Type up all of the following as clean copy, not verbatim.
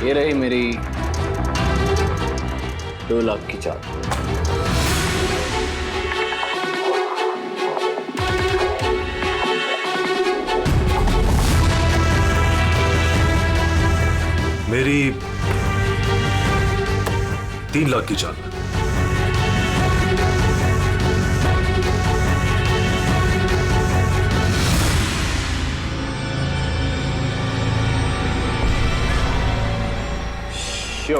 ये रही मेरी 2 लाख की चाल। मेरी 3 लाख की चाल। शो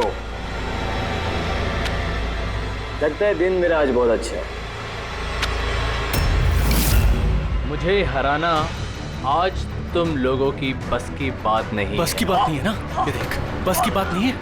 लगता है दिन मेरा आज बहुत अच्छा है। मुझे हराना आज तुम लोगों की बस की बात नहीं। बस की बात नहीं है ना? ये देख, बस की बात नहीं है।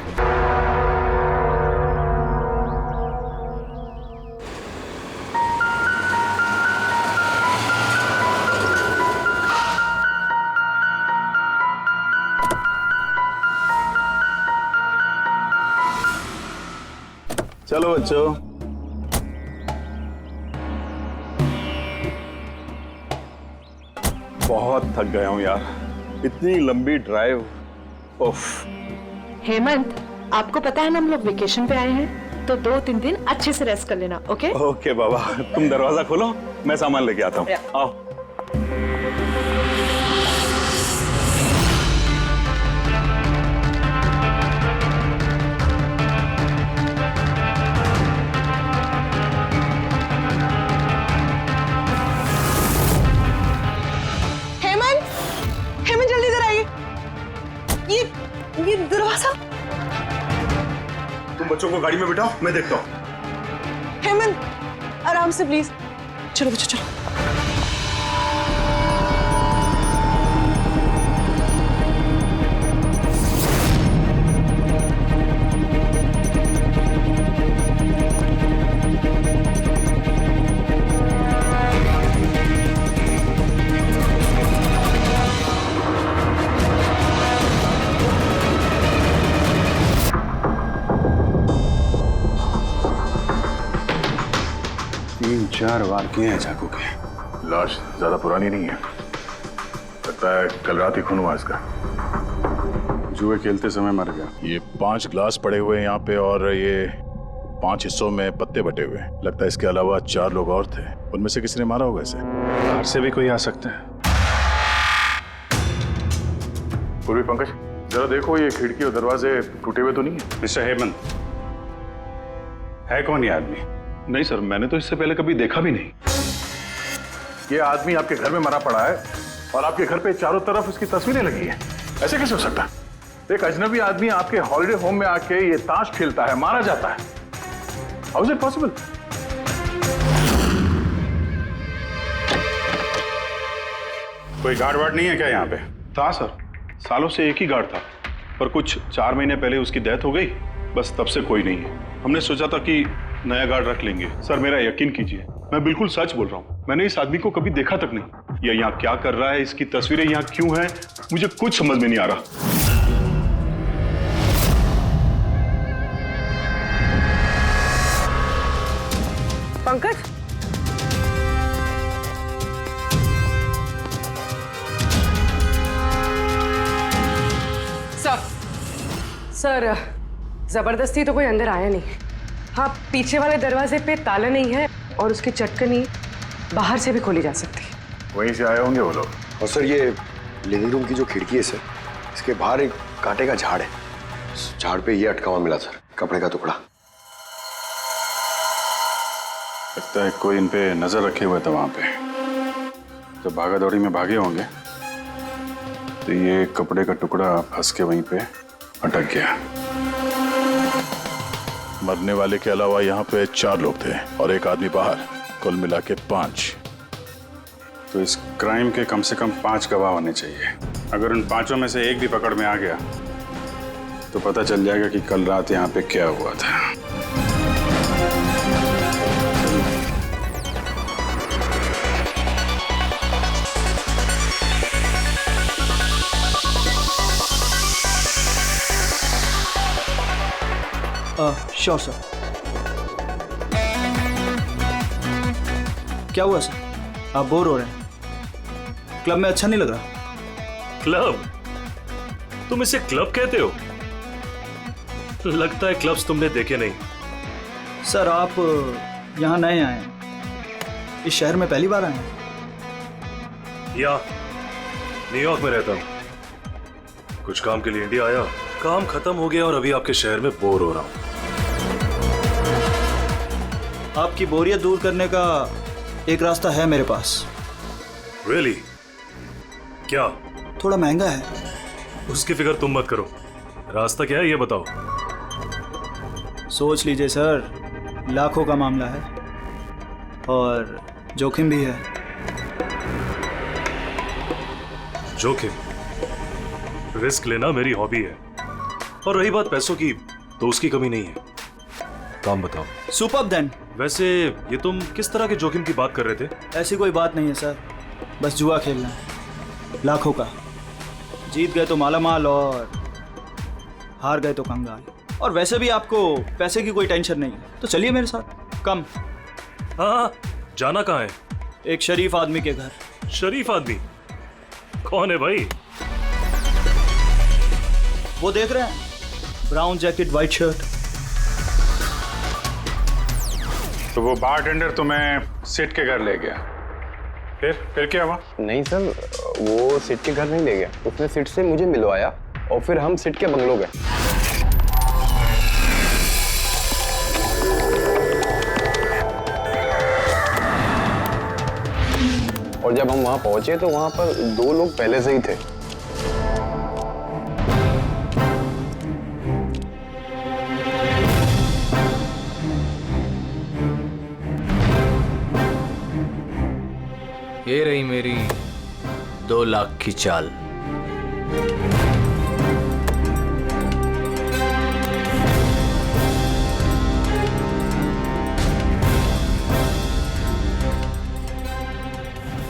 चलो बच्चों, बहुत थक गया हूं यार, इतनी लंबी ड्राइव। उफ। हेमंत, आपको पता है ना हम लोग वेकेशन पे आए हैं, तो 2-3 दिन अच्छे से रेस्ट कर लेना। ओके ओके बाबा, तुम दरवाजा खोलो, मैं सामान लेके आता हूँ। आओ। हेमंत जल्दी इधर आइए। ये दरवाजा। तुम बच्चों को गाड़ी में बिठाओ, मैं देखता हूँ। हेमंत आराम से प्लीज। चलो बच्चों चलो। तीन चार वार किए हैं चाकू के। लाश ज्यादा पुरानी नहीं है, लगता है कल रात ही खून हुआ इसका। जुए खेलते समय मर गया। ये 5 ग्लास पड़े हुए हैं यहाँ पे और ये 5 हिस्सों में पत्ते बटे हुए हैं। लगता है इसके अलावा 4 लोग और थे, उनमें से किसी ने मारा होगा इसे। बाहर से भी कोई आ सकते हैं। पूर्वी पंकज, जरा देखो ये खिड़की और दरवाजे टूटे हुए तो नहीं है। मिस्टर हेमंत, है कौन ये आदमी? नहीं सर, मैंने तो इससे पहले कभी देखा भी नहीं। ये आदमी आपके घर में मरा पड़ा है और आपके घर पे चारों तरफ इसकी तस्वीरें लगी हैं। ऐसे कैसे हो सकता है? एक अजनबी आदमी आपके हॉलिडे होम में आके ये ताश खेलता है, मारा जाता है। How is it possible? कोई गार्ड वार्ड नहीं है क्या यहाँ पे? था सर, सालों से एक ही गार्ड था, पर कुछ 4 महीने पहले उसकी डेथ हो गई, बस तब से कोई नहीं है। हमने सोचा था कि नया गार्ड रख लेंगे। सर मेरा यकीन कीजिए, मैं बिल्कुल सच बोल रहा हूँ। मैंने इस आदमी को कभी देखा तक नहीं। यह यहाँ क्या कर रहा है, इसकी तस्वीरें यहाँ क्यों हैं, मुझे कुछ समझ में नहीं आ रहा। पंकज, सर जबरदस्ती तो कोई अंदर आया नहीं। हाँ, पीछे वाले दरवाजे पे ताला नहीं है और उसकी चटकनी बाहर से भी खोली जा सकती है। वहीं से आए होंगे वो लोग। और सर ये लिविंग रूम की जो खिड़की है सर, इसके बाहर एक कांटे का झाड़ है। इस झाड़ पे ये अटका हुआ मिला सर, कपड़े का टुकड़ा। लगता है कोई इन पे नजर रखे हुए था वहां पे। जब भागा दौड़ी में भागे होंगे तो ये कपड़े का टुकड़ा फंस के वहीं पे अटक गया। मरने वाले के अलावा यहाँ पे 4 लोग थे और एक आदमी बाहर, कुल मिला के 5। तो इस क्राइम के कम से कम 5 गवाह होने चाहिए। अगर उन 5 में से एक भी पकड़ में आ गया तो पता चल जाएगा कि कल रात यहाँ पे क्या हुआ था। Sure sir. क्या हुआ सर? आप बोर हो रहे हैं? क्लब में अच्छा नहीं लग रहा? क्लब? तुम इसे क्लब कहते हो? लगता है क्लब्स तुमने देखे नहीं। सर आप यहाँ नए आए हैं, इस शहर में पहली बार आए हैं? या न्यूयॉर्क में रहता हूँ, कुछ काम के लिए इंडिया आया, काम खत्म हो गया और अभी आपके शहर में बोर हो रहा हूँ। आपकी बोरियत दूर करने का एक रास्ता है मेरे पास। रियली? क्या? थोड़ा महंगा है। उसकी फिक्र तुम मत करो, रास्ता क्या है ये बताओ। सोच लीजिए सर, लाखों का मामला है और जोखिम भी है। जोखिम? रिस्क लेना मेरी हॉबी है, और रही बात पैसों की तो उसकी कमी नहीं है। काम बताओ। Superb then. वैसे ये तुम किस तरह के जोखिम की बात कर रहे थे? ऐसी कोई बात नहीं है सर, बस जुआ खेलना है, लाखों का। जीत गए तो मालामाल और हार गए तो कंगाल। और वैसे भी आपको पैसे की कोई टेंशन नहीं है, तो चलिए मेरे साथ। कम। हाँ, जाना कहाँ है? एक शरीफ आदमी के घर। शरीफ आदमी? कौन है भाई? वो देख रहे हैं, ब्राउन जैकेट वाइट शर्ट। तो वो बारटेंडर तुम्हें सिट के घर ले गया, फिर क्या हुआ? नहीं सर, वो सिट के घर नहीं ले गया, उसने सिट से मुझे मिलवाया और फिर हम सिट के बंगलो गए। और जब हम वहां पहुंचे तो वहां पर 2 लोग पहले से ही थे। ये रही मेरी 2 लाख की चाल।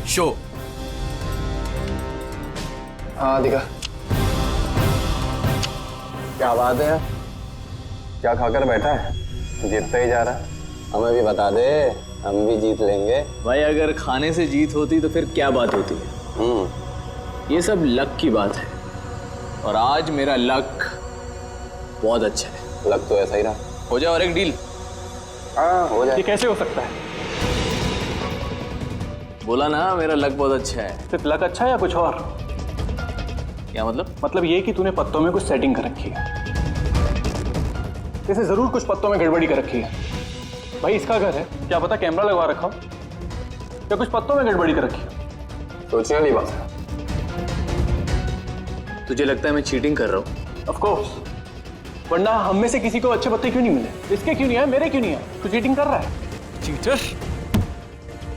शो। हाँ दिखा। क्या बात है, क्या खाकर बैठा है? जीतता ही जा रहा है। हमें भी बता दे, हम भी जीत लेंगे। भाई अगर खाने से जीत होती तो फिर क्या बात होती है? ये सब लक की बात है, और आज मेरा लक बहुत अच्छा है। लक तो ऐसा ही रहा। हो जाए और एक डील। हाँ हो जाए। ये कैसे हो सकता है? बोला ना मेरा लक बहुत अच्छा है। सिर्फ लक अच्छा है या कुछ और? क्या मतलब? मतलब ये कि तूने पत्तों में कुछ सेटिंग कर रखी है। जैसे जरूर कुछ पत्तों में गड़बड़ी कर रखी है। भाई इसका घर है, क्या पता कैमरा लगवा रखा हो, या कुछ पत्तों में गड़बड़ी कर रखी है। सोचने वाली बात है। तुझे लगता है मैं चीटिंग कर रहा हूँ? ऑफ कोर्स, वरना हम में से किसी को अच्छे पत्ते क्यों नहीं मिले? इसके क्यों नहीं है, मेरे क्यों नहीं है? तू चीटिंग कर रहा है। चीटर?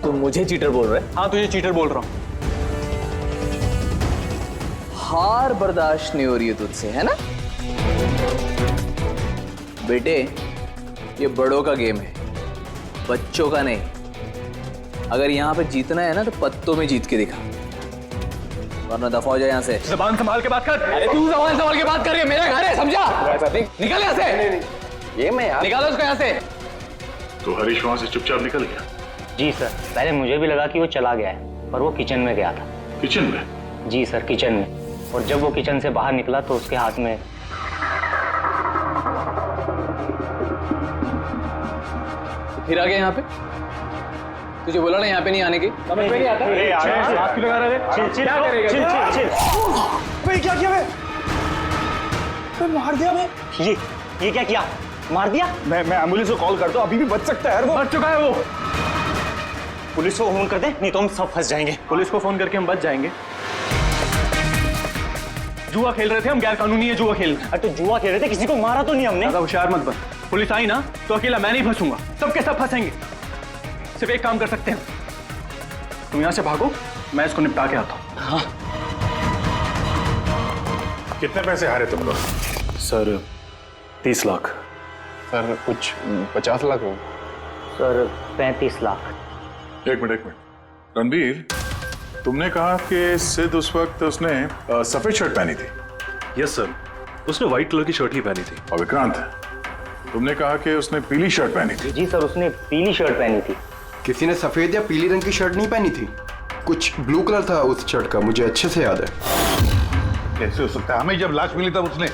तुम मुझे चीटर बोल रहे? हाँ तुझे चीटर बोल रहा हूँ। हार बर्दाश्त नहीं हो रही है तुझसे, है ना? बेटे ये बड़ों का गेम है, बच्चों का नहीं। अगर यहाँ पे जीतना है ना तो पत्तों में जीत के दिखा, वरना दफा हो जाए यहाँ से। जबान संभाल के बात कर। अरे तू जबान संभाल के बात कर रही है, मेरा घर है, समझा? निकल यहाँ से। ये मैं यार। निकालो उसको यहाँ से। तो हरीश वहां से चुपचाप निकल गया? जी सर, पहले मुझे भी लगा कि वो चला गया है, पर वो किचन में गया था। किचन में? जी सर, किचन में। और जब वो किचन से बाहर निकला तो उसके हाथ में फिर आ गया यहाँ पे। तुझे बोला ना यहाँ पे नहीं आने की। समझ में नहीं आता? हाथ क्यों लगा रहे थे? क्या करेगा? भाई क्या किया मैं मार दिया मैं। ये क्या किया? मार दिया? मैं एम्बुलेंस को कॉल कर दो, अभी भी बच सकता है। वो बच चुका है। वो पुलिस को फोन कर दे, नहीं तो हम सब फंस जाएंगे। पुलिस को फोन करके हम बच जाएंगे। जुआ खेल रहे थे हम, गैर कानूनी है जुआ खेल। अरे तो जुआ खेल रहे थे, किसी को मारा तो नहीं हमने। ज्यादा होशियार मत बन। पुलिस आई ना तो अकेला मैं नहीं फंसूंगा, सबके सब फंसेंगे। सिर्फ एक काम कर सकते हैं, तुम यहां से भागो, मैं इसको निपटा के आता हूं। हाँ। कितने पैसे हारे तुम लोग? सर 30 लाख। सर कुछ 50 लाख हो। सर 35 लाख। एक मिनट। रणबीर, तुमने कहा कि सिद्ध उस वक्त उसने सफेद शर्ट पहनी थी। यस सर, उसने व्हाइट कलर की शर्ट ही पहनी थी। और विक्रांत, तुमने कहा कि उसने पीली शर्ट पहनी थी। जी सर, उसने पीली शर्ट पहनी थी। किसी ने सफेद या पीली रंग की शर्ट नहीं पहनी थी, कुछ ब्लू कलर था उस शर्ट का, मुझे अच्छे से याद है। कैसे हो सकता है? हमें जब लाश मिली तब उसने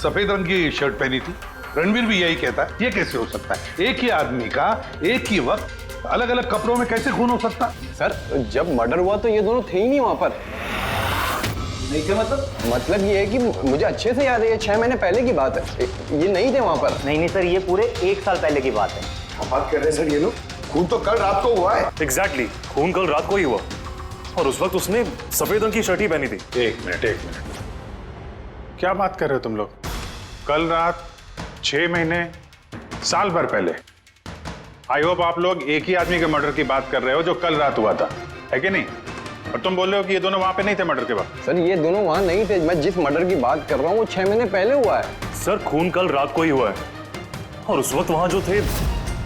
सफेद रंग की शर्ट पहनी थी। रणवीर भी यही कहता है, ये कैसे हो सकता है? एक ही आदमी का एक ही वक्त अलग अलग कपड़ों में कैसे खून हो सकता? सर जब मर्डर हुआ तो ये दोनों थे ही नहीं वहां पर। नहीं थे मतलब ये है कि मुझे अच्छे से याद है, ये 6 महीने पहले की बात है, ये नहीं थे वहां पर। नहीं सर, ये पूरे 1 साल पहले की बात है। क्या बात कर रहे हैं सर ये लोग? खून तो कल रात को हुआ है। एग्जैक्टली, खून कल रात को ही हुआ और उस वक्त उसने सफेद रंग की शर्ट ही पहनी थी। एक मिनट, क्या बात कर रहे हो तुम लोग? कल रात 6 महीने, साल भर पहले। आई होप आप लोग एक ही आदमी के मर्डर की बात कर रहे हो जो कल रात हुआ था, है कि नहीं? और तुम बोल रहे हो कि ये दोनों वहां पे नहीं थे मर्डर के बाद? सर ये दोनों वहां नहीं थे, मैं जिस मर्डर की बात कर रहा हूँ वो 6 महीने पहले हुआ है। सर खून कल रात को ही हुआ है और उस वक्त वहां जो थे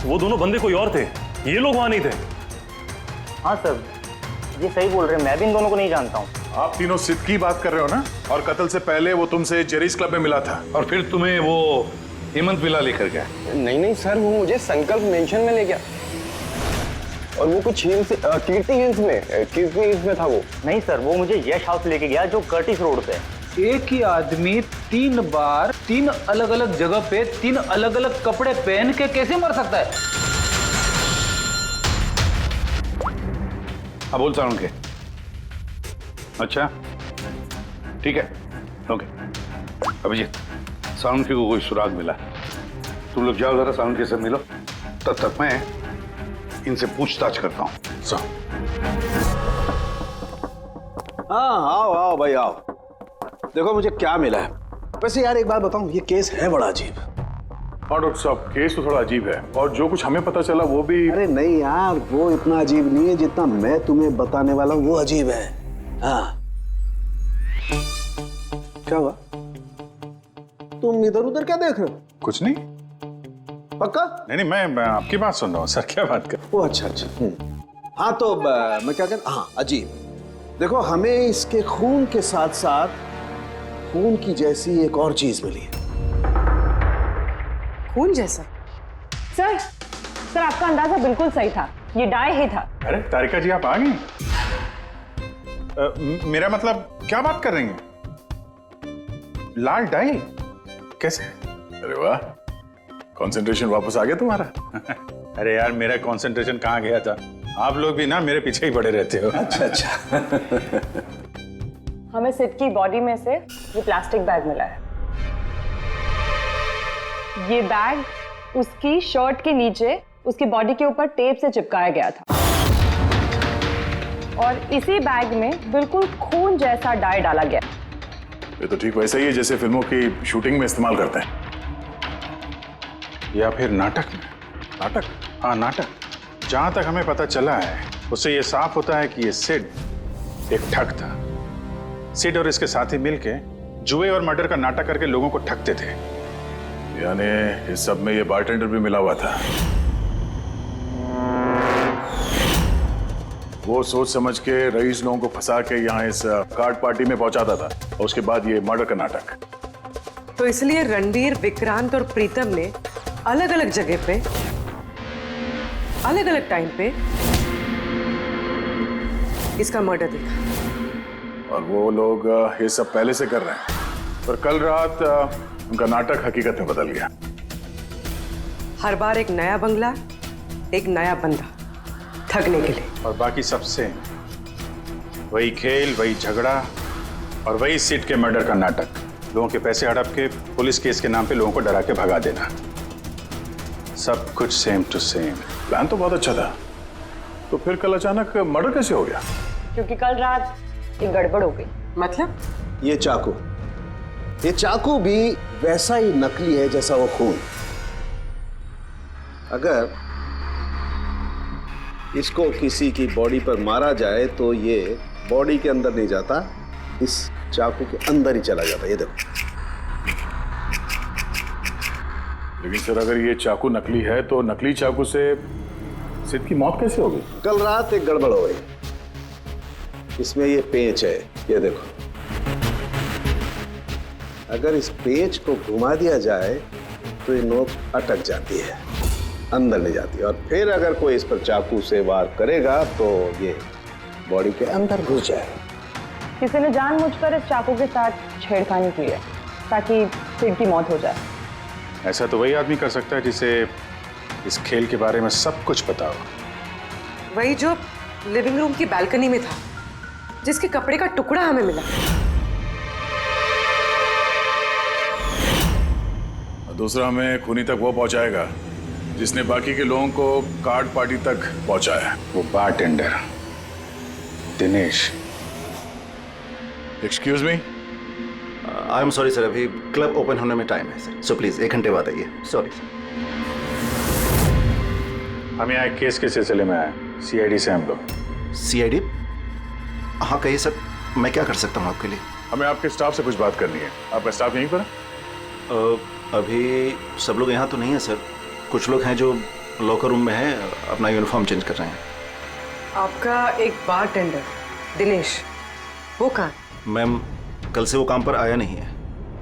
वो दोनों बंदे कोई और थे, ये लोग वहां नहीं थे। हाँ सर, ये सही बोल रहे हैं, मैं भी इन दोनों को नहीं जानता हूँ। आप तीनों सिद्ध की बात कर रहे हो ना? और कत्ल से पहले वो तुमसे जेरीज क्लब में मिला था और फिर तुम्हें वो हेमंत विला लेकर गया? नहीं सर, वो मुझे संकल्प मेंशन में ले गया और वो कुछ कीर्ति हिल्स में था वो। नहीं सर, वो मुझे यश हाउस लेके गया जो कर्टिस रोड पे है। एक ही आदमी 3 बार 3 अलग अलग जगह पे 3 अलग अलग कपड़े पहन के कैसे मर सकता है? हाँ बोल सारुण के। अच्छा ठीक है, ओके। अभिजीत, सारुण के को कोई सुराग मिला, तुम लोग जाओ जरा सारुण के से मिलो, तब तक मैं इनसे पूछताछ करता हूँ। हाँ आओ भाई आओ, देखो मुझे क्या मिला है। वैसे यार एक बात बताऊं, ये केस है बड़ा अजीब। और डॉक्टर साहब केस तो थोड़ा अजीब है और जो कुछ हमें पता चला वो भी। अरे नहीं यार, वो इतना अजीब नहीं है जितना मैं तुम्हें बताने वाला हूं, वो अजीब है। हाँ क्या हुआ? तुम इधर उधर क्या देख रहे हो? कुछ नहीं। पक्का? नहीं मैं आपकी बात सुन रहा हूँ सर। क्या बात कर? ओ अच्छा। हाँ तो मैं क्या कर, हाँ अजीब। देखो हमें इसके खून के साथ साथ खून की जैसी एक और चीज मिली है। खून जैसा? सर आपका अंदाजा बिल्कुल सही था, ये डाई ही था। अरे तारिका जी आप आ गई? मेरा मतलब क्या बात कर रही हैं? लाल डाई कैसे? अरे वाह, कंसंट्रेशन वापस आ गया तुम्हारा। अरे यार मेरा कंसंट्रेशन कहाँ गया था? आप लोग भी ना मेरे पीछे ही पड़े रहते हो। अच्छा। हमें सिड की बॉडी में से ये प्लास्टिक बैग मिला है। ये बैग उसकी शर्ट के नीचे उसकी बॉडी के ऊपर टेप से चिपकाया गया था और इसी बैग में बिल्कुल खून जैसा डाई डाला गया। ये तो ठीक वैसा ही है जैसे फिल्मों की शूटिंग में इस्तेमाल करते हैं, या फिर नाटक में। नाटक? हाँ नाटक। जहां तक हमें पता चला है उससे ये साफ होता है कि ये सिड एक ठग था। सिड और इसके साथी मिलके जुए और मर्डर का नाटक करके लोगों को ठगते थे। यानी इस सब में ये बारटेंडर भी मिला हुआ था। वो सोच समझ के रईस लोगों को फंसा के यहाँ इस कार्ड पार्टी में पहुंचाता था और उसके बाद ये मर्डर का नाटक। तो इसलिए रणवीर, विक्रांत और प्रीतम ने अलग अलग जगह पे अलग अलग टाइम पे इसका मर्डर देखा और वो लोग ये सब पहले से कर रहे हैं, पर कल रात उनका नाटक हकीकत में बदल गया। हर बार एक नया बंगला, एक नया बंदा ठगने के लिए, और बाकी सबसे वही खेल, वही झगड़ा और वही सिड के मर्डर का नाटक। लोगों के पैसे हड़प के पुलिस केस के नाम पे लोगों को डरा के भगा देना। सब कुछ सेम टू सेम। प्लान तो बहुत अच्छा था, तो फिर कल अचानक मर्डर कैसे हो गया? क्योंकि कल रात एक गड़बड़ हो गई। मतलब? ये चाकू भी वैसा ही नकली है जैसा वो खून। अगर इसको किसी की बॉडी पर मारा जाए तो ये बॉडी के अंदर नहीं जाता, इस चाकू के अंदर ही चला जाता। ये देखो। लेकिन सर अगर ये चाकू नकली है तो नकली चाकू से सिड की मौत कैसे हो गई? कल रात एक गड़बड़ हो गई। इसमें ये पेंच है, ये देखो। अगर इस पेंच को घुमा दिया जाए तो ये नोक अटक जाती है, अंदर नहीं जाती, और फिर अगर कोई इस पर चाकू से वार करेगा तो ये बॉडी के अंदर घुस जाएगा। किसी ने जानबूझकर इस चाकू के साथ छेड़खानी की है ताकि सिड की मौत हो जाए। ऐसा तो वही आदमी कर सकता है जिसे इस खेल के बारे में सब कुछ पता हो। वही जो लिविंग रूम की बालकनी में था, जिसके कपड़े का टुकड़ा हमें मिला। दूसरा हमें खूनी तक वो पहुंचाएगा जिसने बाकी के लोगों को कार्ड पार्टी तक पहुंचाया, वो bartender Dinesh. Excuse me, I am sorry sir, अभी क्लब ओपन होने में टाइम है सर, सो प्लीज 1 घंटे बाद आइए। Sorry sir. हम यहाँ एक केस के सिलसिले में आए, सीआईडी से हम लोग। सीआईडी? हाँ कहिए सर, मैं क्या कर सकता हूँ आपके लिए? हमें आपके स्टाफ से कुछ बात करनी है। आपका स्टाफ यहीं पर है? अभी सब लोग यहाँ तो नहीं है सर, कुछ लोग हैं जो लॉकर रूम में हैं, अपना यूनिफॉर्म चेंज कर रहे हैं। आपका एक बारटेंडर दिनेश, वो कहाँ? मैम कल से वो काम पर आया नहीं है,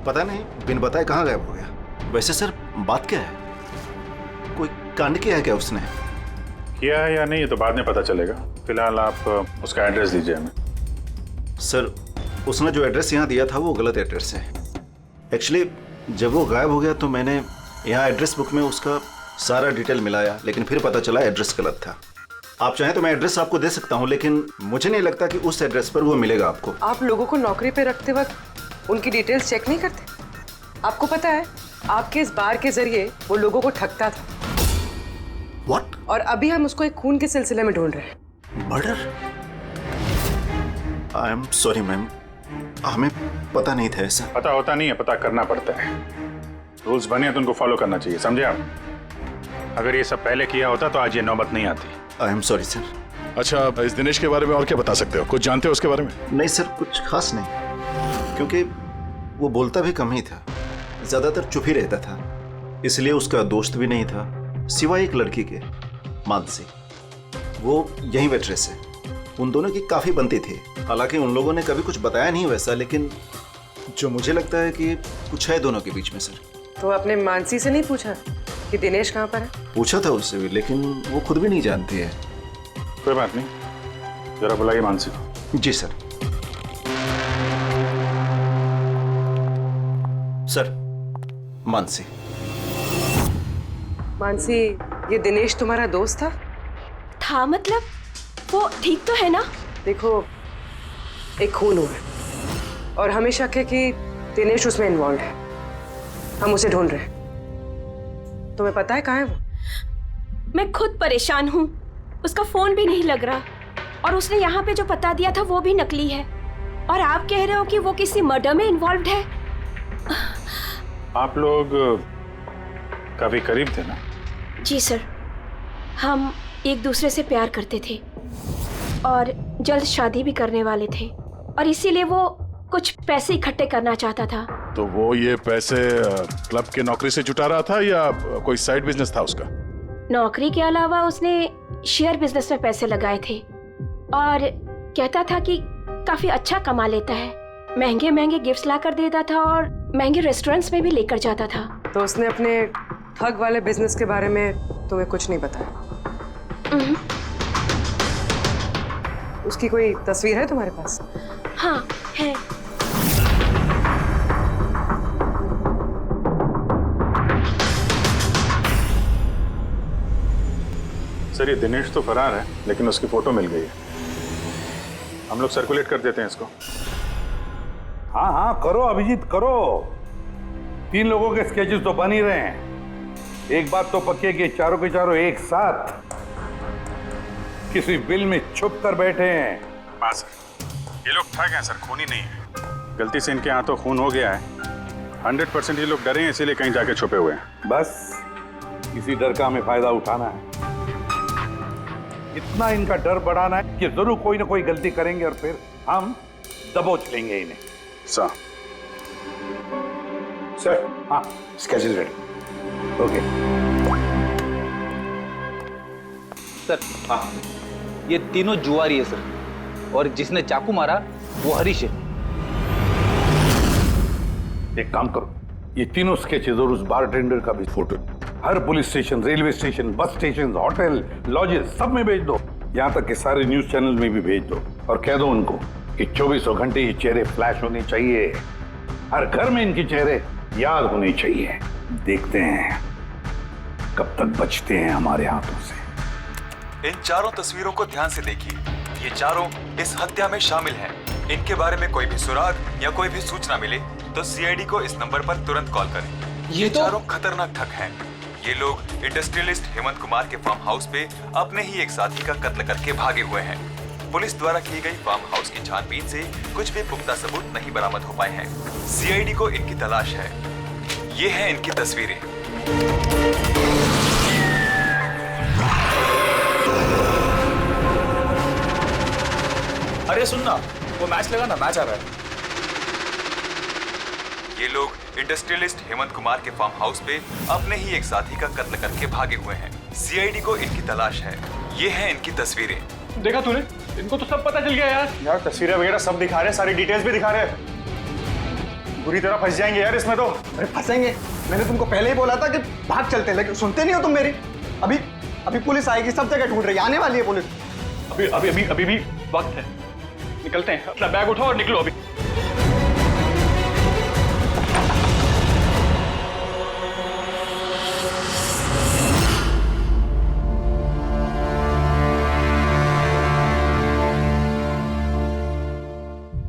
पता नहीं बिन बताए कहाँ गायब हो गया। वैसे सर बात क्या है, कोई कांड किया है क्या उसने? किया है या नहीं ये तो बाद में पता चलेगा, फिलहाल आप उसका एड्रेस दीजिए हमें। सर उसने जो एड्रेस यहाँ दिया था वो गलत एड्रेस है। एक्चुअली जब वो गायब हो गया तो मैंने यहाँ एड्रेस बुक में उसका सारा डिटेल मिलाया, लेकिन फिर पता चला एड्रेस गलत था। आप चाहें तो मैं एड्रेस आपको दे सकता हूँ, लेकिन मुझे नहीं लगता कि उस एड्रेस पर वो मिलेगा आपको। आप लोगों को नौकरी पे रखते वक्त उनकी डिटेल्स चेक नहीं करते? आपको पता है आपके इस बार के जरिए वो लोगों को ठगता था। What? और अभी हम उसको एक खून के सिलसिले में ढूंढ रहे हैं। Murder? I am sorry ma'am, हमें पता नहीं था ऐसा। पता होता नहीं है, पता करना पड़ता है। रूल्स बने हैं तो उनको फॉलो करना चाहिए, समझे आप? अगर ये सब पहले किया होता तो आज ये नौबत नहीं आती। I am sorry sir. अच्छा, इस दिनेश के बारे में और क्या बता सकते हो? कुछ जानते हो उसके बारे में? नहीं सर, कुछ खास नहीं, क्योंकि वो बोलता भी कम ही था, ज्यादातर चुप ही रहता था, इसलिए उसका दोस्त भी नहीं था सिवाय एक लड़की के, मानसी। वो यही वेट्रेस है, उन दोनों की काफी बनती थी। हालांकि उन लोगों ने कभी कुछ बताया नहीं वैसा, लेकिन जो मुझे लगता है कि कुछ है दोनों के बीच में सर। तो आपने मानसी से नहीं पूछा कि दिनेश कहाँ पर है? पूछा था उससे भी, लेकिन वो खुद भी नहीं जानती है। कोई बात नहीं, जरा बुलाइए मानसी को। जी सर। सर, मानसी। मानसी, ये दिनेश तुम्हारा दोस्त था? मतलब वो ठीक तो है ना? देखो, एक खून हुआ है और हमें शक है कि दिनेश उसमें इन्वॉल्व है। हम उसे ढूंढ रहे हैं। तुम्हें पता है कहाँ है वो? मैं खुद परेशान हूँ, उसका फोन भी नहीं लग रहा, और उसने यहाँ पे जो पता दिया था वो भी नकली है, और आप कह रहे हो कि वो किसी मर्डर में इन्वॉल्व है। आप लोग काफी करीब थे ना? जी सर, हम एक दूसरे से प्यार करते थे और जल्द शादी भी करने वाले थे, और इसीलिए वो कुछ पैसे इकट्ठे करना चाहता था। तो वो ये पैसे क्लब के नौकरी से जुटा रहा था या कोई साइड बिजनेस था उसका? नौकरी के अलावा उसने शेयर बिजनेस में पैसे लगाए थे, और कहता था कि काफी अच्छा कमा लेता है। महंगे महंगे गिफ्ट्स लाकर देता था और महंगे रेस्टोरेंट्स में भी लेकर जाता था। तो उसने अपने ठग वाले बिजनेस के बारे में तुम्हें कुछ नहीं बताया? उसकी कोई तस्वीर है तुम्हारे पास? हाँ है। सर, ये दिनेश तो फरार है, लेकिन उसकी फोटो मिल गई है। हम लोग सर्कुलेट कर देते हैं इसको। हाँ हाँ करो अभिजीत करो, 3 लोगों के स्केचेस तो बन ही रहे हैं। एक बात तो पक्की है कि चारों के चारों एक साथ किसी बिल में छुप कर बैठे हैं। हाँ सर, ये लोग ठग हैं सर, खूनी नहीं है। गलती से इनके हाथों खून हो गया है। 100% ये लोग डरे हैं, इसीलिए कहीं जाके छुपे हुए हैं। बस इसी डर का हमें फायदा उठाना है, इतना इनका डर बढ़ाना है कि जरूर कोई ना कोई गलती करेंगे और फिर हम दबोच लेंगे इन्हें। सर सर, हाँ स्केचेस रेडी। ओके सर, हाँ, ये तीनों जुआरी है सर, और जिसने चाकू मारा वो हरीश है। एक काम करो, ये तीनों स्केचेस और उस बारटेंडर का भी फोटो हर police station, railway station, bus station, hotel, lodges सब में भेज दो। यहाँ तक कि सारे न्यूज चैनल में भी भेज दो, और कह दो उनको कि 24 घंटे ये चेहरे फ्लैश होने चाहिए, हर घर में इनके चेहरे याद होने चाहिए। देखते हैं कब तक बचते हैं हमारे हाथों से। इन चारों तस्वीरों को ध्यान से देखिए। ये चारों इस हत्या में शामिल हैं। इनके बारे में कोई भी सुराग या कोई भी सूचना मिले तो सीआईडी को इस नंबर पर तुरंत कॉल करें। ये चारों खतरनाक ठग हैं। ये लोग इंडस्ट्रियलिस्ट हेमंत कुमार के फार्म हाउस पे अपने ही एक साथी का कत्ल करके भागे हुए हैं। पुलिस द्वारा की गई फार्म हाउस की छानबीन से कुछ भी पुख्ता सबूत नहीं बरामद हो पाए हैं। सीआईडी को इनकी तलाश है। ये हैं इनकी तस्वीरें। अरे सुनना, वो मैच लगा ना, मैच आ रहा है। ये लोग इंडस्ट्रियलिस्ट हेमंत कुमार के फार्म हाउस पे अपने ही एक साथी का कत्ल करके भागे हुए हैं। सीआईडी को इनकी तलाश है। ये हैं इनकी तस्वीरें। देखा तूने, इनको तो सब पता चल गया यार। तस्वीरें वगैरह सब दिखा रहे हैं, सारी डिटेल्स भी दिखा रहे हैं। बुरी तरह फंस जाएंगे यार इसमें तो। अरे फंसेंगे, मैंने तुमको पहले ही बोला था कि भाग चलते, लेकिन सुनते नहीं हो तुम मेरी। अभी पुलिस आएगी, सब जगह ढूंढ रही है, आने वाली है पुलिस। अभी भी वक्त है, निकलते हैं। अपना बैग उठाओ और निकलो अभी।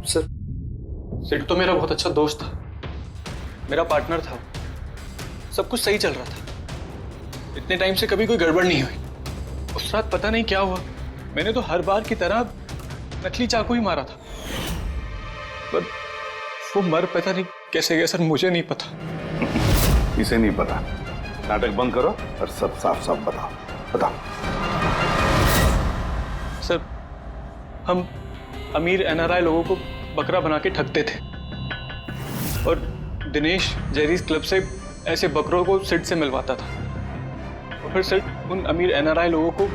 सर, सिड तो मेरा बहुत अच्छा दोस्त था, मेरा पार्टनर था। सब कुछ सही चल रहा था। इतने टाइम से कभी कोई गड़बड़ नहीं हुई। उस रात पता नहीं क्या हुआ, मैंने तो हर बार की तरह नकली चाकू ही मारा था, पर वो मर पता नहीं कैसे गया सर, मुझे नहीं पता। इसे नहीं पता। नाटक बंद करो और सब साफ साफ बताओ। सर, हम अमीर एनआरआई लोगों को बकरा बना के ठगते थे और दिनेश जेरीज क्लब से ऐसे बकरों को सिड से मिलवाता था और फिर सिड उन अमीर एनआरआई लोगों को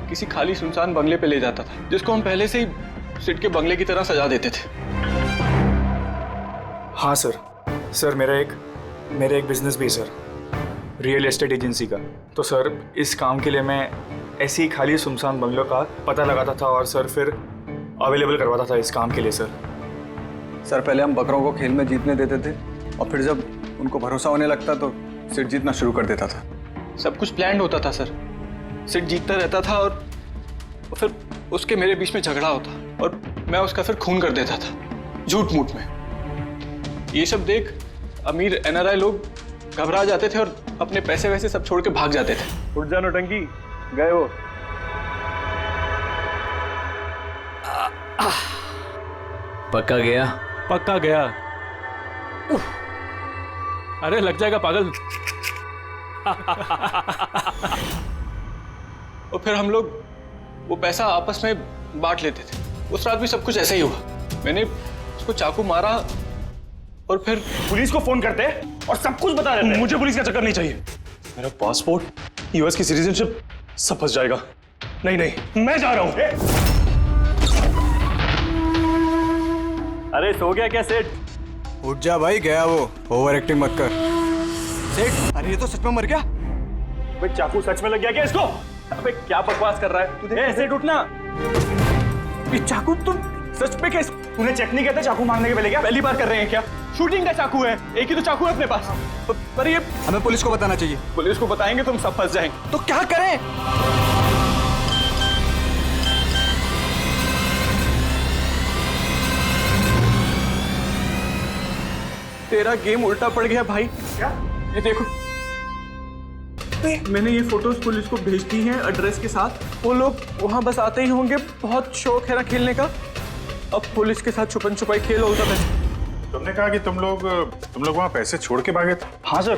किसी खाली सुनसान बंगले पे ले जाता था, जिसको हम पहले से ही सिड के बंगले की तरह सजा देते थे। हाँ सर, मेरा एक बिजनेस भी है सर, रियल एस्टेट एजेंसी का। तो सर, इस काम के लिए मैं ऐसी खाली सुनसान बंगलों का पता लगाता था और सर फिर अवेलेबल करवाता था इस काम के लिए। सर पहले हम बकरों को खेल में जीतने देते थे और फिर जब उनको भरोसा होने लगता तो सिड जीतना शुरू कर देता था। सब कुछ प्लान्ड होता था सर। सिड जीतता रहता था और फिर उसके मेरे बीच में झगड़ा होता और मैं उसका फिर खून कर देता था झूठ मूठ में। ये सब देख अमीर एनआरआई लोग घबरा जाते थे और अपने पैसे वैसे सब छोड़ के भाग जाते थे। उठ जा नौटंकी, गए वो। पक्का गया? पक्का गया। अरे लग जाएगा पागल। और फिर हम लोग वो पैसा आपस में बांट लेते थे। उस रात भी सब कुछ ऐसा ही हुआ। मैंने उसको चाकू मारा और फिर पुलिस को फोन करते और सब कुछ बता देते। मुझे पुलिस का चक्कर नहीं चाहिए। मेरा पासपोर्ट, यूएस की सिटीजनशिप सब फंस जाएगा। नहीं, मैं जा रहा हूं। अरे सो गया क्या सेठ? उठ जा भाई, गया वो। ओवर एक्टिंग मत कर। सेठ, अरे ये तो सच में मर गया। भाई चाकू सच में लग गया क्या इसको? अबे क्या बकवास कर रहा है? सेठ उठना। ये चाकू तुम सच में कैसे? तूने चेक नहीं किया था चाकू मारने के पहले? क्या पहली बार कर रहे हैं क्या? शूटिंग का चाकू है, एक ही तो चाकू है अपने पास। पर ये हमें पुलिस को बताना चाहिए। पुलिस को बताएंगे तुम सब फंस जाएंगे। तो क्या करें? तेरा गेम उल्टा पड़ गया भाई। क्या? ये देखो, मैंने ये फोटोज पुलिस को भेज दी हैं एड्रेस के साथ। वो लोग वहां बस आते ही होंगे। बहुत शौक है ना खेलने का। अब पुलिस के साथ छुपन छुपाई खेल होता है। तुमने कहा कि तुम लोग वहां पैसे छोड़ के भागे थे? हाँ सर,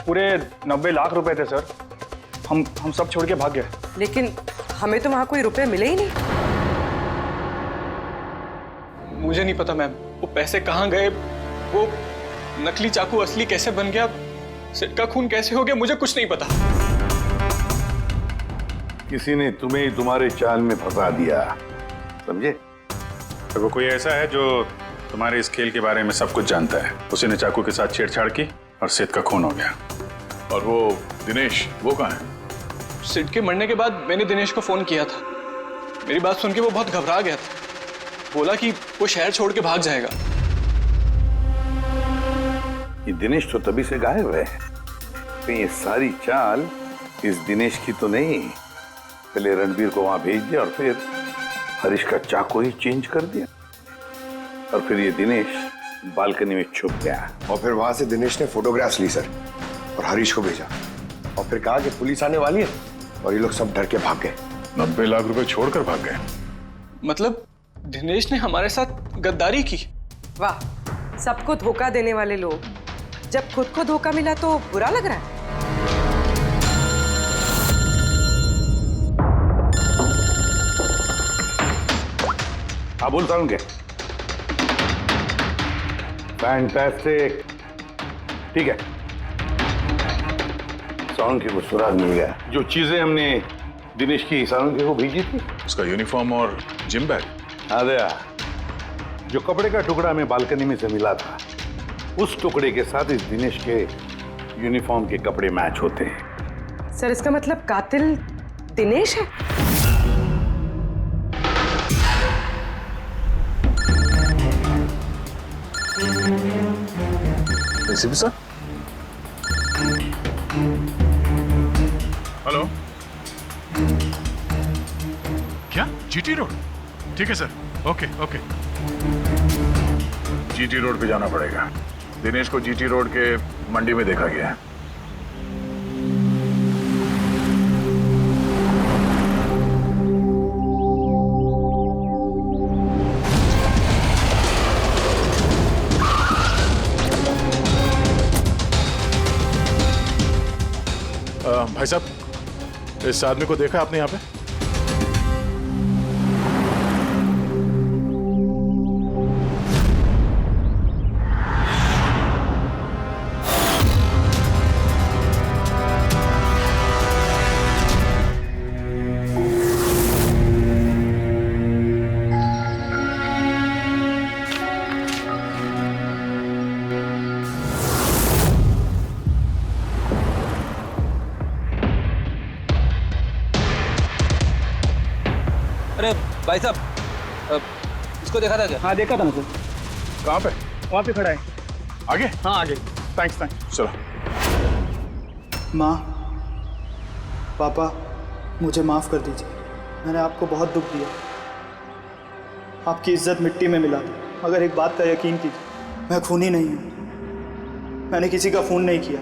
पूरे 90 लाख रुपए थे सर। हम सब छोड़ के भाग गए। लेकिन हमें तो वहां कोई रुपए मिले ही नहीं। मुझे नहीं पता मैम, वो पैसे कहाँ गए, वो नकली चाकू असली कैसे बन गया, सिड का खून कैसे हो गया, मुझे कुछ नहीं पता। किसी ने तुम्हें तुम्हारे चाल में फंसा दिया, समझे? तो वो कोई ऐसा है जो तुम्हारे इस खेल के बारे में सब कुछ जानता है। उसी ने चाकू के साथ छेड़छाड़ की और सिड का खून हो गया। और वो दिनेश, वो कहाँ है? सिड के मरने के बाद मैंने दिनेश को फोन किया था। मेरी बात सुन के वो बहुत घबरा गया था। बोला कि वो शहर छोड़ के भाग जाएगा। ये दिनेश तो तभी से गायब है। कहीं ये सारी चाल इस दिनेश की तो नहीं? पहले रणबीर को वहां भेज दिया और फिर हरीश का चाकू ही चेंज कर दिया, और फिर ये दिनेश बालकनी में छुप गया। और फिर वहां से दिनेश ने फोटोग्राफ्स ली सर और हरीश को भेजा, और फिर कहा कि पुलिस आने वाली है, और ये लोग सब डर के भाग गए। 90 लाख रुपए छोड़कर भाग गए। मतलब दिनेश ने हमारे साथ गद्दारी की? वाह, सबको धोखा देने वाले लोग, जब खुद को धोखा मिला तो बुरा लग रहा है। हाँ बोल सारुण के। फैंटास्टिक, ठीक है। सारुण के को सुराग मिल गया। जो चीजें हमने दिनेश की सारुण के को भेजी थी, उसका यूनिफॉर्म और जिम बैग। अरे जो कपड़े का टुकड़ा हमें बालकनी में से मिला था, उस टुकड़े के साथ इस दिनेश के यूनिफॉर्म के कपड़े मैच होते हैं। सर, इसका मतलब कातिल दिनेश है? ACP sir. हेलो, क्या जीटी रोड? ठीक है sir, okay okay. GT road पे जाना पड़ेगा। दिनेश को जीटी रोड के मंडी में देखा गया है। भाई साहब, इस आदमी को देखा आपने यहाँ पे? अरे भाई साहब, इसको देखा था क्या? हाँ देखा था ना सर। कहाँ पे? वहाँ पे खड़ा है। आगे? हाँ आगे। थैंक्स चलो। माँ, पापा, मुझे माफ़ कर दीजिए। मैंने आपको बहुत दुख दिया। आपकी इज्जत मिट्टी में मिला दी। मगर एक बात का यकीन कीजिए, मैं खूनी नहीं हूँ। मैंने किसी का खून नहीं किया।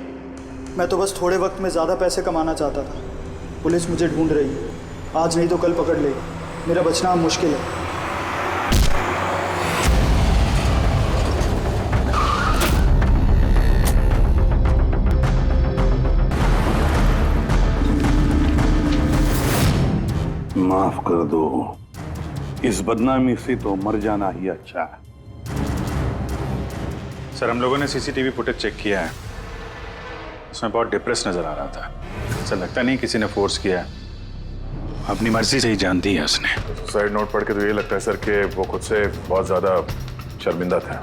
मैं तो बस थोड़े वक्त में ज़्यादा पैसे कमाना चाहता था। पुलिस मुझे ढूंढ रही है, आज नहीं तो कल पकड़ लेगी। मेरा बचना अब मुश्किल है। माफ कर दो, इस बदनामी से तो मर जाना ही अच्छा है। सर, हम लोगों ने सीसीटीवी फुटेज चेक किया है। उसमें बहुत डिप्रेस नजर आ रहा था। सर, लगता नहीं किसी ने फोर्स किया है, अपनी मर्जी से ही जान दी है उसने। साइड नोट पढ़ के तो ये लगता है सर कि वो खुद से बहुत ज्यादा शर्मिंदा था।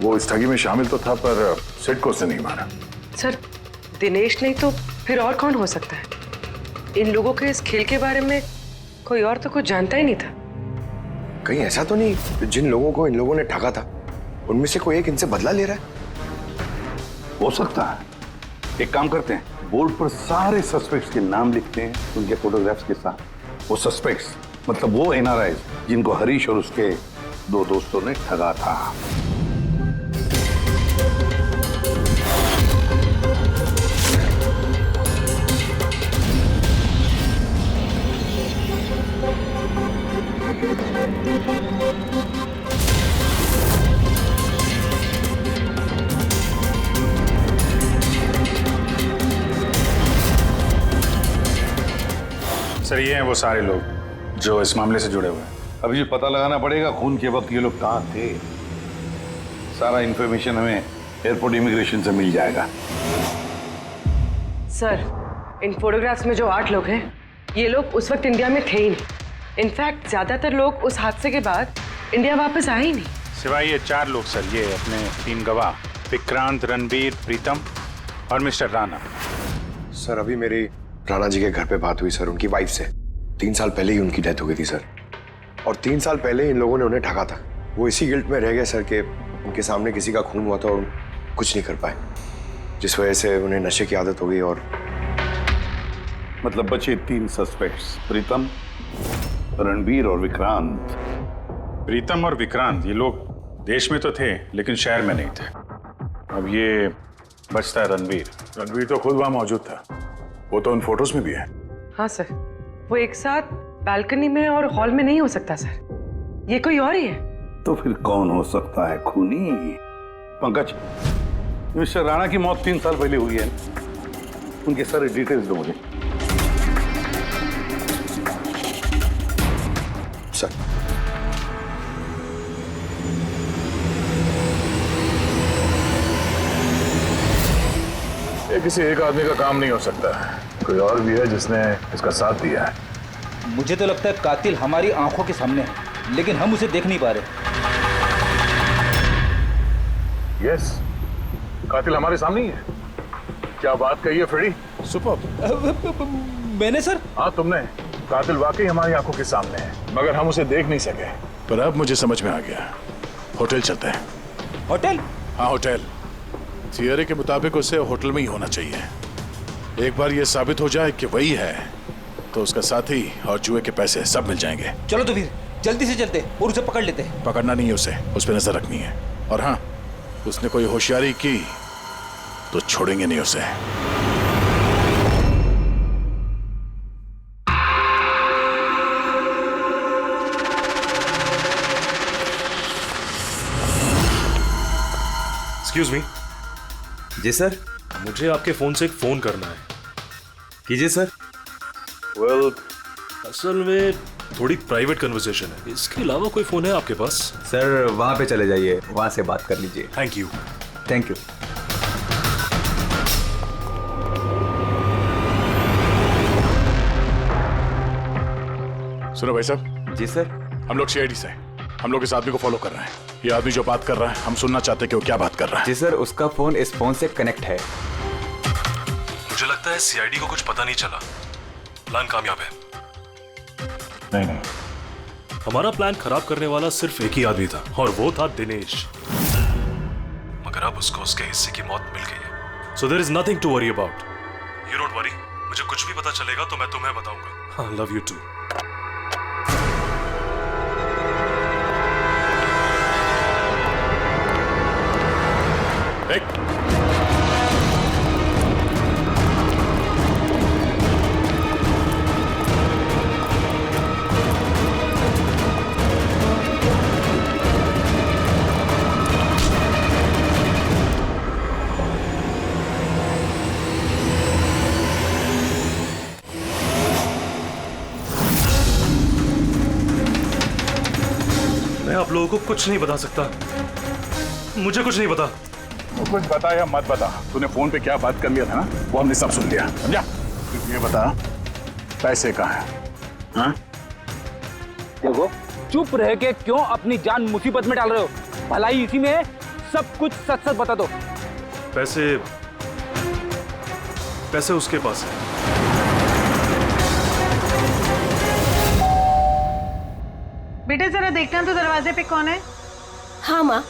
वो इस ठगी में शामिल तो था, पर सिड को उसने नहीं मारा। सर, दिनेश नहीं तो फिर और कौन हो सकता है? इन लोगों के इस खेल के बारे में कोई और तो कुछ जानता ही नहीं था। कहीं ऐसा तो नहीं जिन लोगों को इन लोगों ने ठगा था, उनमें से कोई एक इनसे बदला ले रहा है? हो सकता है। एक काम करते हैं, बोर्ड पर सारे सस्पेक्ट्स के नाम लिखते हैं उनके फोटोग्राफ्स के साथ। वो सस्पेक्ट्स मतलब वो एनआरआई जिनको हरीश और उसके दो दोस्तों ने ठगा था। सर, ये हैं वो सारे लोग जो इस मामले से जुड़े हुए हैं। अभी ये पता लगाना पड़ेगा खून के वक्त ये लोग कहाँ थे। सारा इंफॉर्मेशन हमें एयरपोर्ट इमिग्रेशन से मिल जाएगा। सर, इन फोटोग्राफ्स में जो 8 लोग हैं, ये लोग उस वक्त इंडिया में थे ही नहीं। इनफैक्ट ज्यादातर लोग उस हादसे के बाद इंडिया वापस आए ही नहीं। सिवाय ये 4 लोग सर, ये अपने 3 गवाह, विक्रांत, रणबीर, प्रीतम और मिस्टर राणा। सर, अभी मेरी राणा जी के घर पे बात हुई सर, उनकी वाइफ से। 3 साल पहले ही उनकी डेथ हो गई थी सर, और 3 साल पहले इन लोगों ने उन्हें ठगा था। वो इसी गिल्ट में रह गए सर कि उनके सामने किसी का खून हुआ था और कुछ नहीं कर पाए। जिस वजह से उन्हें नशे की आदत हो गई। और मतलब बचे 3 सस्पेक्ट्स, प्रीतम, रणबीर और विक्रांत। प्रीतम और विक्रांत ये लोग देश में तो थे लेकिन शहर में नहीं थे। अब ये बचता है रणबीर। रणबीर तो खुद वहां मौजूद था, वो तो उन फोटोज में भी है। हाँ सर, वो एक साथ बालकनी में और हॉल में नहीं हो सकता सर, ये कोई और ही है। तो फिर कौन हो सकता है खूनी? पंकज, मिस्टर राणा की मौत 3 साल पहले हुई है, उनके सारे डिटेल्स दो मुझे। सर, ये किसी एक आदमी का काम नहीं हो सकता, कोई और भी है जिसने इसका साथ दिया है। मुझे तो लगता है कातिल हमारी आंखों के सामने है, लेकिन हम उसे देख नहीं पा रहे। यस, कातिल हमारे सामने ही है। क्या बात कही है फ्रेडी, सुपर। मैंने सर? हाँ तुमने। कातिल वाकई हमारी आंखों के सामने है, मगर हम उसे देख नहीं सके। पर अब मुझे समझ में आ गया, होटल चलते हैं। होटल? हाँ होटल। थियरी के मुताबिक उसे होटल में ही होना चाहिए। एक बार ये साबित हो जाए कि वही है तो उसका साथी और जुए के पैसे सब मिल जाएंगे। चलो तो फिर जल्दी से चलते और उसे पकड़ लेते हैं। पकड़ना नहीं है उसे, उस पर नजर रखनी है। और हाँ, उसने कोई होशियारी की तो छोड़ेंगे नहीं उसे। Excuse me. जी सर। मुझे आपके फोन से एक फोन करना है। कीजिए सर। वेल, असल में थोड़ी प्राइवेट कन्वर्सेशन है, इसके अलावा कोई फोन है आपके पास? सर वहां पे चले जाइए, वहां से बात कर लीजिए। Thank you. Thank you. सुनो भाई साहब। जी सर। हम लोग सीआईडी से हैं। हम लोग इस आदमी को फॉलो कर रहे हैं। ये आदमी जो बात कर रहा है, हम सुनना चाहते हैं कि वो क्या बात कर रहा है। जी सर, उसका फोन इस फोन से कनेक्ट है। मुझे लगता है सीआईडी को कुछ पता नहीं चला। प्लान कामयाब है। नहीं, हमारा प्लान खराब करने वाला सिर्फ एक ही आदमी था और वो था दिनेश। मगर अब उसको उसके हिस्से की मौत मिल गई है। So there is nothing to worry about. You don't worry, मुझे कुछ भी पता चलेगा तो मैं तुम्हें बताऊंगा। I love you too. मैं आप लोगों को कुछ नहीं बता सकता, मुझे कुछ नहीं पता। वो कुछ बता या मत बता, तूने फोन पे क्या बात कर लिया था ना, वो हमने सब सुन लिया, समझा? ये बता, पैसे कहाँ हैं? हाँ? देखो, चुप रह के क्यों अपनी जान मुसीबत में डाल रहे हो? भलाई इसी में है, सब कुछ सच सच बता दो। पैसे उसके पास है। बेटे जरा देखना तो दरवाजे पे कौन है? हाँ माँ।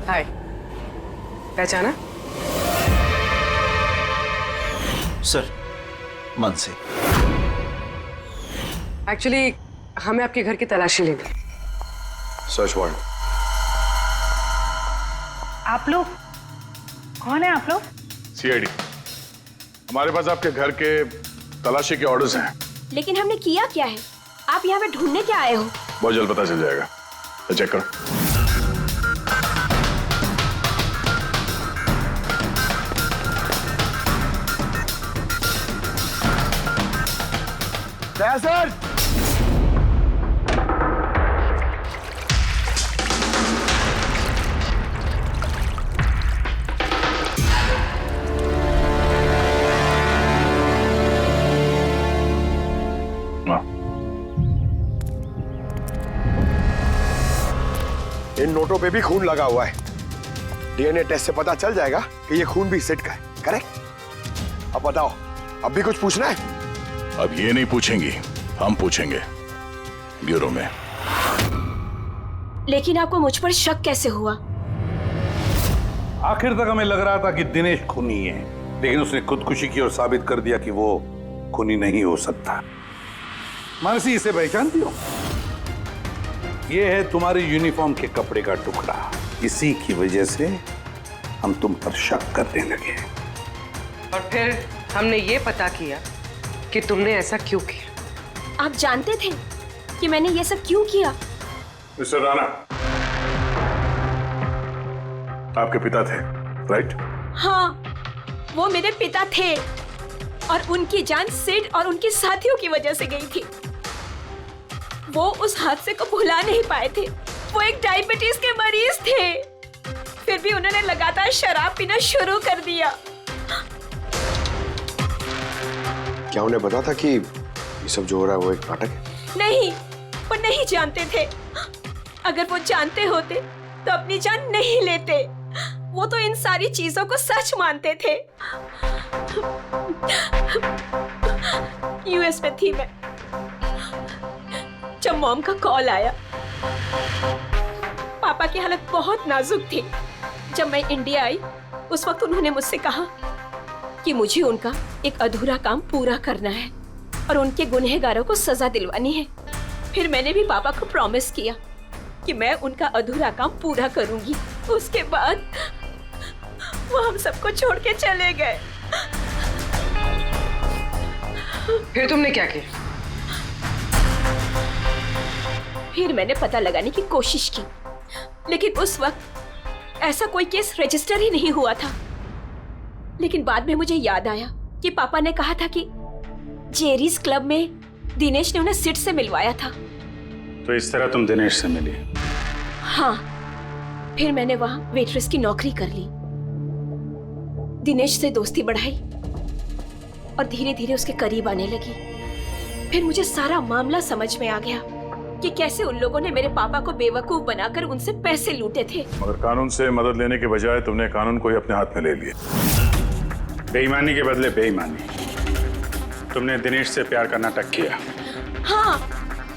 हाय, पहचाना? सर, मन से। एक्चुअली हमें आपके घर की तलाशी लेनी। Search warrant. आप लोग कौन है? आप लोग? सीआईडी। हमारे पास आपके घर के तलाशी के ऑर्डर्स हैं। लेकिन हमने किया क्या है? आप यहाँ पे ढूंढने क्या आए हो? बहुत जल्द पता चल जाएगा, तो चेक करो। सर, इन नोटों पे भी खून लगा हुआ है। डीएनए टेस्ट से पता चल जाएगा कि ये खून भी सिड का है, करेक्ट? अब बताओ, अब भी कुछ पूछना है? अब ये नहीं पूछेंगी, हम पूछेंगे ब्यूरो में। लेकिन आपको मुझ पर शक कैसे हुआ? आखिर तक हमें लग रहा था कि दिनेश खूनी है, लेकिन उसने खुदकुशी की और साबित कर दिया कि वो खूनी नहीं हो सकता। मानसी, इसे पहचानती हो? ये है तुम्हारे यूनिफॉर्म के कपड़े का टुकड़ा। इसी की वजह से हम तुम पर शक करने लगे और फिर हमने ये पता किया कि तुमने ऐसा क्यों किया। आप जानते थे कि मैंने ये सब क्यों किया? मिस्टर राणा, आपके पिता थे, राइट? हाँ, वो मेरे पिता थे और उनकी जान सिड और उनके साथियों की वजह से गई थी। वो उस हादसे को भुला नहीं पाए थे। वो एक डायबिटीज के मरीज थे, फिर भी उन्होंने लगातार शराब पीना शुरू कर दिया। क्या उन्हें पता था कि ये सब जो हो रहा है वो एक नाटक है? नहीं, वो नहीं जानते थे। अगर वो जानते होते तो अपनी जान नहीं लेते। वो तो इन सारी चीजों को सच मानते थे। यूएस में थी मैं जब मॉम का कॉल आया। पापा की हालत बहुत नाजुक थी। जब मैं इंडिया आई उस वक्त उन्होंने मुझसे कहा कि मुझे उनका एक अधूरा काम पूरा करना है और उनके गुनहगारों को सजा दिलवानी है। फिर मैंने भी पापा को प्रॉमिस किया कि मैं उनका अधूरा काम पूरा करूंगी। उसके बाद वो हम सबको छोड़ के चले गए। फिर तुमने क्या किया? फिर मैंने पता लगाने की कोशिश की, लेकिन उस वक्त ऐसा कोई केस रजिस्टर ही नहीं हुआ था। लेकिन बाद में मुझे याद आया कि पापा ने कहा था कि जेरीज क्लब में दिनेश ने उन्हें सिड से मिलवाया था। तो इस तरह तुम दिनेश से मिली? हाँ, फिर मैंने वहां वेट्रेस की नौकरी कर ली। दिनेश से दोस्ती बढ़ाई और धीरे धीरे उसके करीब आने लगी। फिर मुझे सारा मामला समझ में आ गया कि कैसे उन लोगों ने मेरे पापा को बेवकूफ बनाकर उनसे पैसे लूटे थे। मगर कानून से मदद लेने के बजाय तुमने कानून को ही अपने हाथ में ले लिया। बेईमानी के बदले बेईमानी। तुमने दिनेश से प्यार का नाटक किया। हाँ,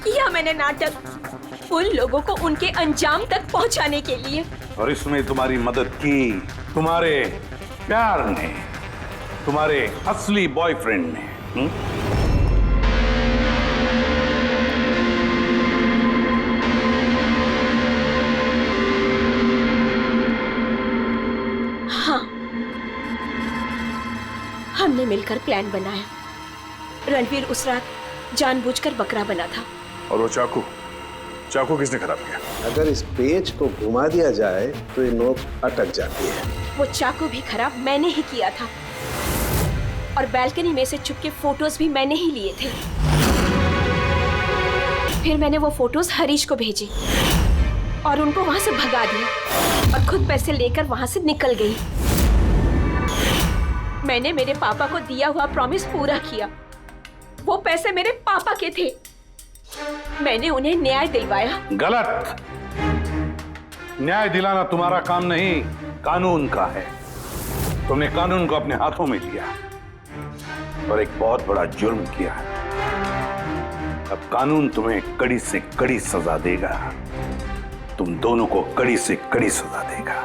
किया मैंने नाटक उन लोगों को उनके अंजाम तक पहुंचाने के लिए। और इसमें तुम्हारी मदद की तुम्हारे प्यार ने, तुम्हारे असली बॉयफ्रेंड ने। हाँ, हमने मिलकर प्लान बनाया। रणवीर उस रात जानबूझकर बकरा बना था। और वो चाकू किसने खराब किया? अगर इस पेज को घुमा दिया जाए तो ये नोक अटक जाती है। वो चाकू भी खराब मैंने ही किया था और बालकनी में से चुपके फोटोज भी मैंने ही लिए थे। फिर मैंने वो फोटोज हरीश को भेजी और उनको वहां से भगा दिया और खुद पैसे लेकर वहां से निकल गई। मैंने मेरे पापा को दिया हुआ प्रॉमिस पूरा किया। वो पैसे मेरे पापा के थे। मैंने उन्हें न्याय दिलवाया। गलत। न्याय दिलाना तुम्हारा काम नहीं, कानून का है। तुमने कानून को अपने हाथों में लिया और एक बहुत बड़ा जुर्म किया है। अब कानून तुम्हें कड़ी से कड़ी सजा देगा। तुम दोनों को कड़ी से कड़ी सजा देगा।